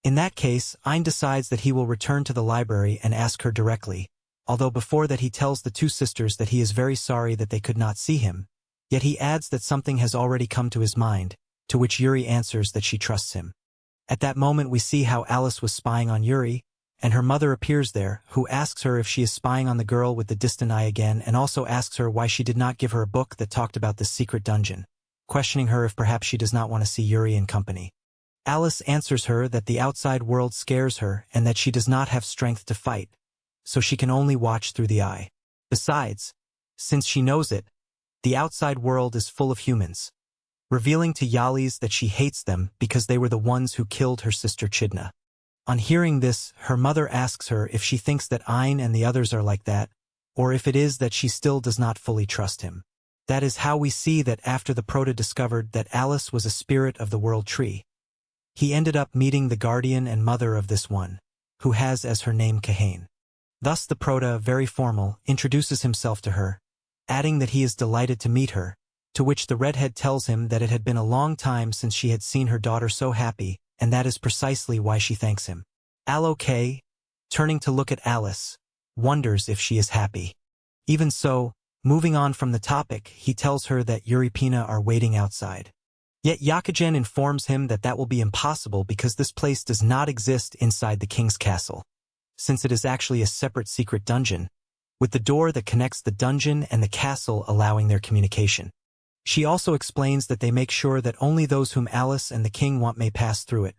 In that case, Ein decides that he will return to the library and ask her directly, although before that he tells the two sisters that he is very sorry that they could not see him, yet he adds that something has already come to his mind, to which Yuri answers that she trusts him. At that moment we see how Alice was spying on Yuri, and her mother appears there, who asks her if she is spying on the girl with the distant eye again, and also asks her why she did not give her a book that talked about this secret dungeon, questioning her if perhaps she does not want to see Yuri in company. Alice answers her that the outside world scares her and that she does not have strength to fight, so she can only watch through the eye. Besides, since she knows it, the outside world is full of humans, revealing to Yalis that she hates them because they were the ones who killed her sister Chidna. On hearing this, her mother asks her if she thinks that Ein and the others are like that, or if it is that she still does not fully trust him. That is how we see that after the Prota discovered that Alice was a spirit of the world tree, he ended up meeting the guardian and mother of this one, who has as her name Kahane. Thus the Prota, very formal, introduces himself to her, adding that he is delighted to meet her, to which the redhead tells him that it had been a long time since she had seen her daughter so happy, and that is precisely why she thanks him. Alo K, turning to look at Alice, wonders if she is happy. Even so, moving on from the topic, he tells her that Euripina are waiting outside. Yet Yakujen informs him that that will be impossible because this place does not exist inside the king's castle, since it is actually a separate secret dungeon, with the door that connects the dungeon and the castle allowing their communication. She also explains that they make sure that only those whom Alice and the king want may pass through it,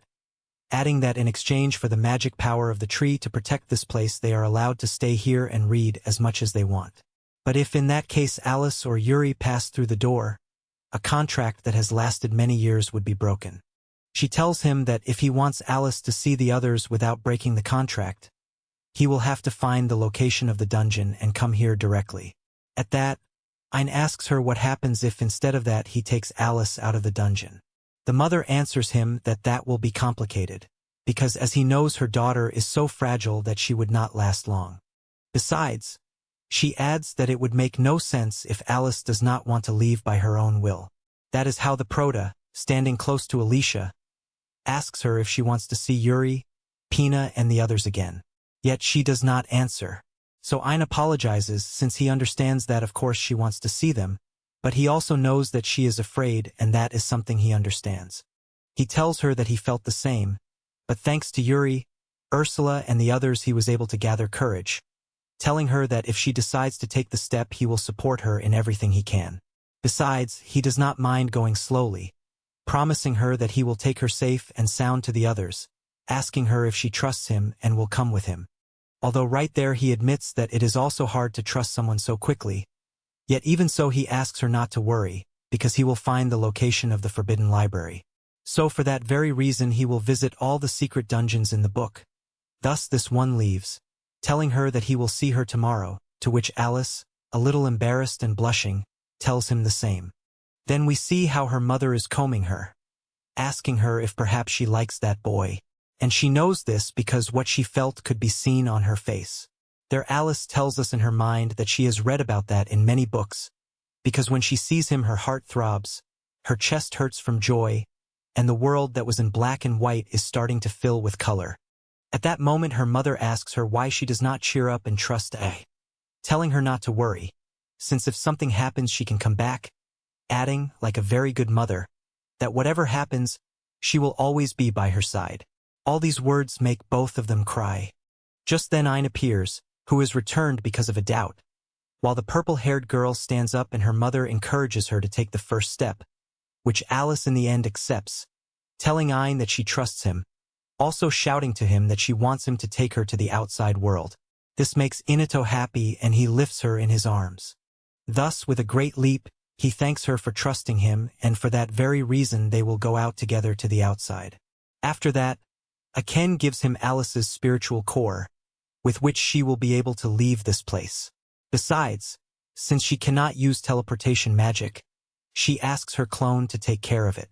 adding that in exchange for the magic power of the tree to protect this place they are allowed to stay here and read as much as they want. But if in that case Alice or Yuri pass through the door, a contract that has lasted many years would be broken. She tells him that if he wants Alice to see the others without breaking the contract, he will have to find the location of the dungeon and come here directly. At that, Ein asks her what happens if instead of that he takes Alice out of the dungeon. The mother answers him that that will be complicated, because as he knows her daughter is so fragile that she would not last long. Besides, she adds that it would make no sense if Alice does not want to leave by her own will. That is how the Prota, standing close to Alicia, asks her if she wants to see Yuri, Pina and the others again. Yet she does not answer. So Ein apologizes since he understands that of course she wants to see them, but he also knows that she is afraid and that is something he understands. He tells her that he felt the same, but thanks to Yuri, Ursula and the others he was able to gather courage, telling her that if she decides to take the step he will support her in everything he can. Besides, he does not mind going slowly, promising her that he will take her safe and sound to the others, asking her if she trusts him and will come with him. Although right there he admits that it is also hard to trust someone so quickly, yet even so he asks her not to worry, because he will find the location of the Forbidden Library. So for that very reason he will visit all the secret dungeons in the book. Thus this one leaves, telling her that he will see her tomorrow, to which Alice, a little embarrassed and blushing, tells him the same. Then we see how her mother is combing her, asking her if perhaps she likes that boy. And she knows this because what she felt could be seen on her face. There Alice tells us in her mind that she has read about that in many books, because when she sees him her heart throbs, her chest hurts from joy, and the world that was in black and white is starting to fill with color. At that moment her mother asks her why she does not cheer up and trust A, telling her not to worry, since if something happens she can come back, adding, like a very good mother, that whatever happens, she will always be by her side. All these words make both of them cry. Just then Ein appears, who is returned because of a doubt, while the purple-haired girl stands up and her mother encourages her to take the first step, which Alice in the end accepts, telling Ein that she trusts him, also shouting to him that she wants him to take her to the outside world. This makes Inato happy and he lifts her in his arms. Thus, with a great leap, he thanks her for trusting him and for that very reason they will go out together to the outside. After that, Aken gives him Alice's spiritual core, with which she will be able to leave this place. Besides, since she cannot use teleportation magic, she asks her clone to take care of it.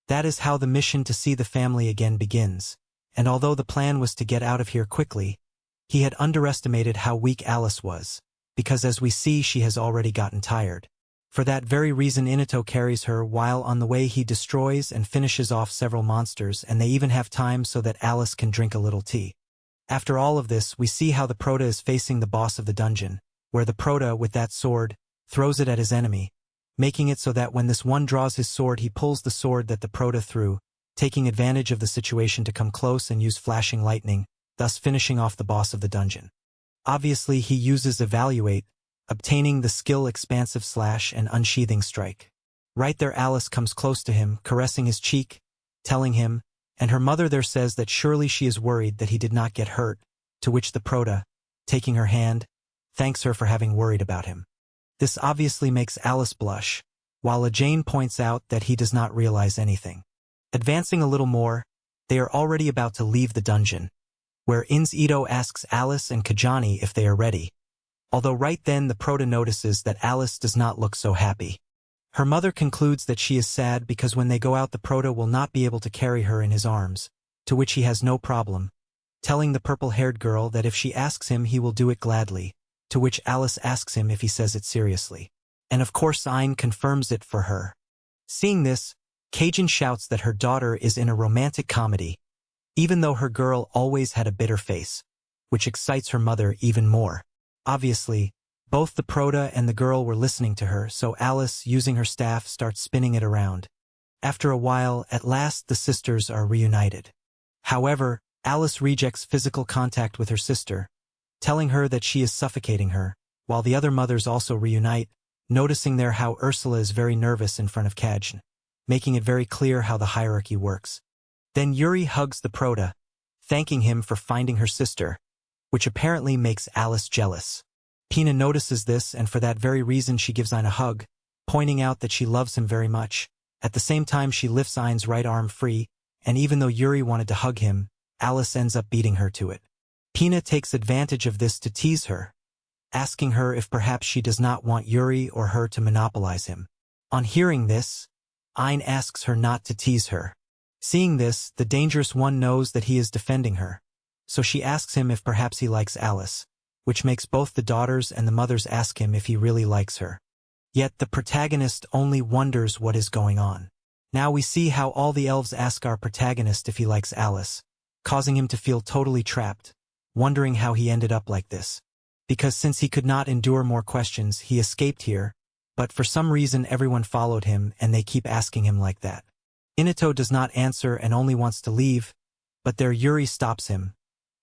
That is how the mission to see the family again begins, and although the plan was to get out of here quickly, he had underestimated how weak Alice was, because as we see she has already gotten tired. For that very reason Inato carries her, while on the way he destroys and finishes off several monsters, and they even have time so that Alice can drink a little tea. After all of this, we see how the Prota is facing the boss of the dungeon, where the Prota, with that sword, throws it at his enemy, making it so that when this one draws his sword he pulls the sword that the Prota threw, taking advantage of the situation to come close and use flashing lightning, thus finishing off the boss of the dungeon. Obviously he uses Evaluate, obtaining the skill Expansive Slash and Unsheathing Strike. Right there Alice comes close to him, caressing his cheek, telling him, and her mother there says that surely she is worried that he did not get hurt, to which the Prota, taking her hand, thanks her for having worried about him. This obviously makes Alice blush, while Jane points out that he does not realize anything. Advancing a little more, they are already about to leave the dungeon, where Invincible asks Alice and Kajani if they are ready. Although right then the Prota notices that Alice does not look so happy. Her mother concludes that she is sad because when they go out the Prota will not be able to carry her in his arms, to which he has no problem, telling the purple-haired girl that if she asks him he will do it gladly, to which Alice asks him if he says it seriously. And of course Ain confirms it for her. Seeing this, Cajun shouts that her daughter is in a romantic comedy, even though her girl always had a bitter face, which excites her mother even more. Obviously, both the Prota and the girl were listening to her, so Alice, using her staff, starts spinning it around. After a while, at last the sisters are reunited. However, Alice rejects physical contact with her sister, telling her that she is suffocating her, while the other mothers also reunite, noticing there how Ursula is very nervous in front of Kajn, making it very clear how the hierarchy works. Then Yuri hugs the Prota, thanking him for finding her sister, which apparently makes Alice jealous. Pina notices this, and for that very reason she gives Ain a hug, pointing out that she loves him very much. At the same time she lifts Ain's right arm free, and even though Yuri wanted to hug him, Alice ends up beating her to it. Pina takes advantage of this to tease her, asking her if perhaps she does not want Yuri or her to monopolize him. On hearing this, Ain asks her not to tease her. Seeing this, the dangerous one knows that he is defending her, so she asks him if perhaps he likes Alice, which makes both the daughters and the mothers ask him if he really likes her. Yet the protagonist only wonders what is going on. Now we see how all the elves ask our protagonist if he likes Alice, causing him to feel totally trapped, wondering how he ended up like this. Because since he could not endure more questions, he escaped here, but for some reason everyone followed him and they keep asking him like that. Inato does not answer and only wants to leave, but there Yuri stops him,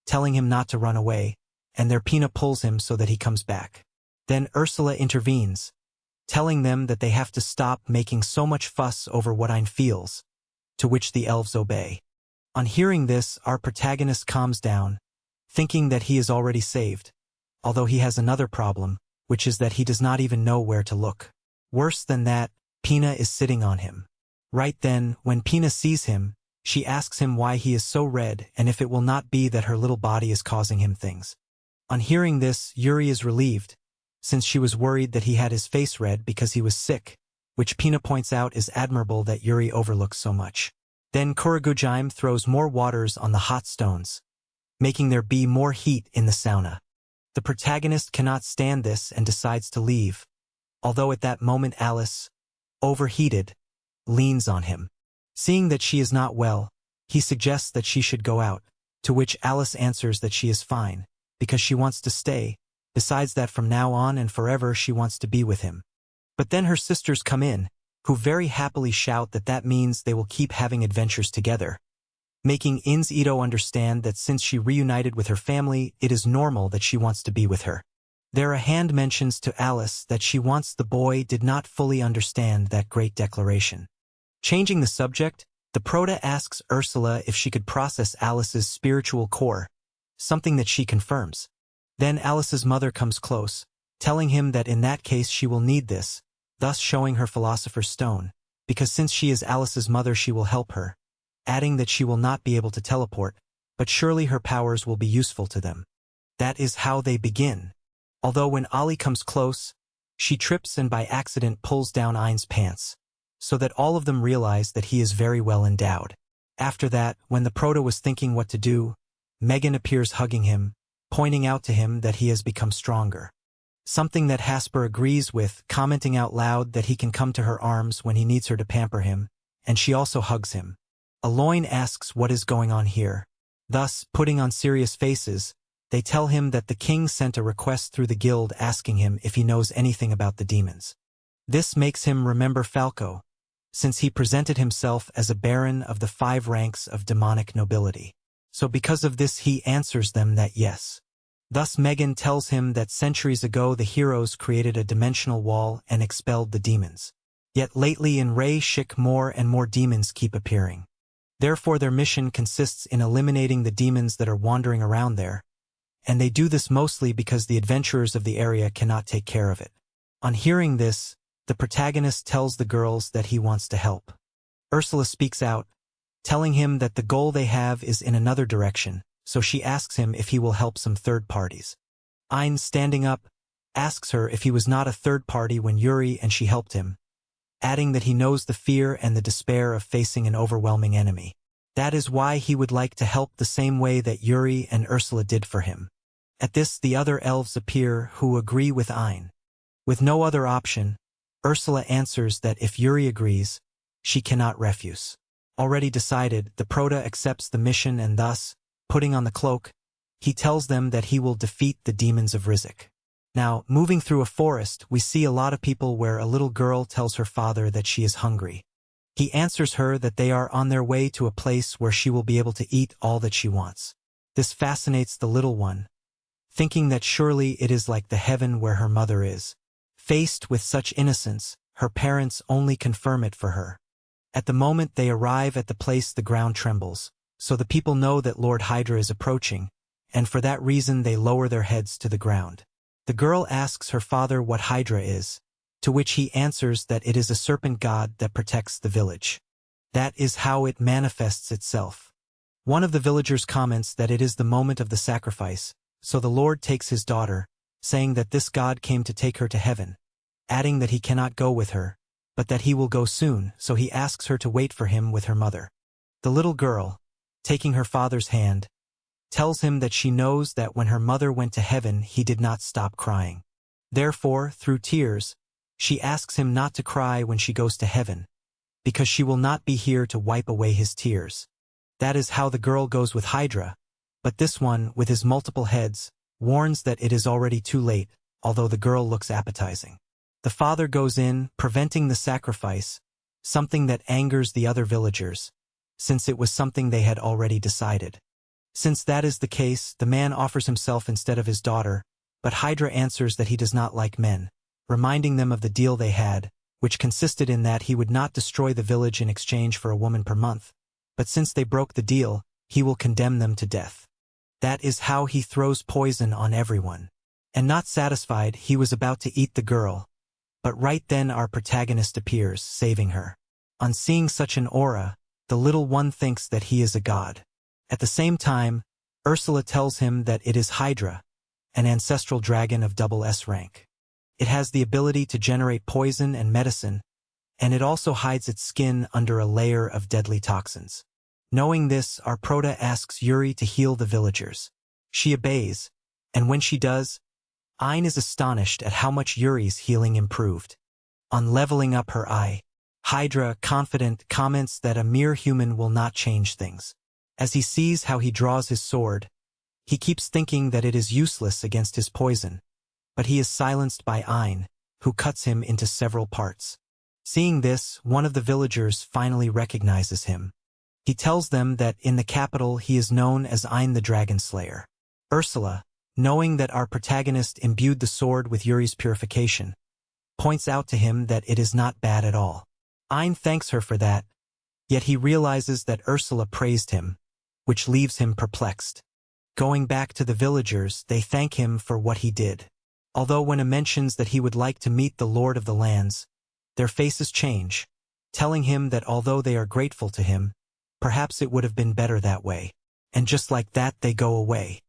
telling him not to run away, and there Pina pulls him so that he comes back. Then Ursula intervenes, telling them that they have to stop making so much fuss over what Ain feels, to which the elves obey. On hearing this, our protagonist calms down, thinking that he is already saved, although he has another problem, which is that he does not even know where to look. Worse than that, Pina is sitting on him. Right then, when Pina sees him, she asks him why he is so red and if it will not be that her little body is causing him things. On hearing this, Yuri is relieved, since she was worried that he had his face red because he was sick, which Pina points out is admirable that Yuri overlooks so much. Then Kuragujime throws more waters on the hot stones, making there be more heat in the sauna. The protagonist cannot stand this and decides to leave, although at that moment Alice, overheated, leans on him. Seeing that she is not well, he suggests that she should go out, to which Alice answers that she is fine, because she wants to stay, besides that from now on and forever she wants to be with him. But then her sisters come in, who very happily shout that that means they will keep having adventures together, making Ito understand that since she reunited with her family, it is normal that she wants to be with her. There a hand mentions to Alice that she wants the boy did not fully understand that great declaration. Changing the subject, the Prota asks Ursula if she could process Alice's spiritual core, something that she confirms. Then Alice's mother comes close, telling him that in that case she will need this, thus showing her Philosopher's Stone, because since she is Alice's mother she will help her, adding that she will not be able to teleport, but surely her powers will be useful to them. That is how they begin. Although when Ali comes close, she trips and by accident pulls down Ain's pants, so that all of them realize that he is very well endowed. After that, when the Prota was thinking what to do, Megan appears hugging him, pointing out to him that he has become stronger. something that Hasper agrees with, commenting out loud that he can come to her arms when he needs her to pamper him, and she also hugs him. Aloin asks what is going on here. Thus, putting on serious faces, they tell him that the king sent a request through the guild asking him if he knows anything about the demons. This makes him remember Falco, since he presented himself as a baron of the 5 ranks of demonic nobility. So because of this he answers them that yes. Thus Megan tells him that centuries ago the heroes created a dimensional wall and expelled the demons. Yet lately in Ray-Shik more and more demons keep appearing. Therefore their mission consists in eliminating the demons that are wandering around there, and they do this mostly because the adventurers of the area cannot take care of it. On hearing this, the protagonist tells the girls that he wants to help. Ursula speaks out, telling him that the goal they have is in another direction, so she asks him if he will help some third parties. Ein, standing up, asks her if he was not a third party when Yuri and she helped him, adding that he knows the fear and the despair of facing an overwhelming enemy. That is why he would like to help the same way that Yuri and Ursula did for him. At this the other elves appear who agree with Ein. With no other option, Ursula answers that if Yuri agrees, she cannot refuse. Already decided, the Prota accepts the mission and thus, putting on the cloak, he tells them that he will defeat the demons of Rizk. Now, moving through a forest, we see a lot of people where a little girl tells her father that she is hungry. He answers her that they are on their way to a place where she will be able to eat all that she wants. This fascinates the little one, thinking that surely it is like the heaven where her mother is. Faced with such innocence, her parents only confirm it for her. At the moment they arrive at the place the ground trembles, so the people know that Lord Hydra is approaching, and for that reason they lower their heads to the ground. The girl asks her father what Hydra is, to which he answers that it is a serpent god that protects the village. That is how it manifests itself. One of the villagers comments that it is the moment of the sacrifice, so the Lord takes his daughter, saying that this god came to take her to heaven, adding that he cannot go with her, but that he will go soon, so he asks her to wait for him with her mother. The little girl, taking her father's hand, tells him that she knows that when her mother went to heaven he did not stop crying. Therefore, through tears, she asks him not to cry when she goes to heaven, because she will not be here to wipe away his tears. That is how the girl goes with Hydra, but this one, with his multiple heads, warns that it is already too late, although the girl looks appetizing. The father goes in, preventing the sacrifice, something that angers the other villagers, since it was something they had already decided. Since that is the case, the man offers himself instead of his daughter, but Hydra answers that he does not like men, reminding them of the deal they had, which consisted in that he would not destroy the village in exchange for a woman per month, but since they broke the deal, he will condemn them to death. That is how he throws poison on everyone. And not satisfied, he was about to eat the girl, but right then our protagonist appears, saving her. On seeing such an aura, the little one thinks that he is a god. At the same time, Ursula tells him that it is Hydra, an ancestral dragon of double S rank. It has the ability to generate poison and medicine, and it also hides its skin under a layer of deadly toxins. Knowing this, our Prota asks Yuri to heal the villagers. She obeys, and when she does, Ein is astonished at how much Yuri's healing improved. On leveling up her eye, Hydra, confident, comments that a mere human will not change things. As he sees how he draws his sword, he keeps thinking that it is useless against his poison, but he is silenced by Ein, who cuts him into several parts. Seeing this, one of the villagers finally recognizes him. He tells them that in the capital he is known as Ein the Dragon Slayer. Ursula, knowing that our protagonist imbued the sword with Yuri's purification, points out to him that it is not bad at all. Ein thanks her for that, yet he realizes that Ursula praised him, which leaves him perplexed. Going back to the villagers, they thank him for what he did. Although when he mentions that he would like to meet the Lord of the Lands, their faces change, telling him that although they are grateful to him, perhaps it would have been better that way. And just like that they go away.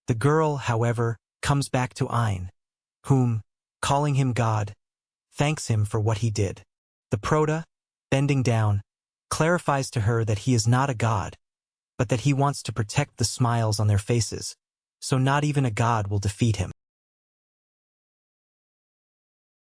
The girl, however, comes back to Ein, whom, calling him God, thanks him for what he did. The Prota, bending down, clarifies to her that he is not a god, but that he wants to protect the smiles on their faces, so not even a god will defeat him.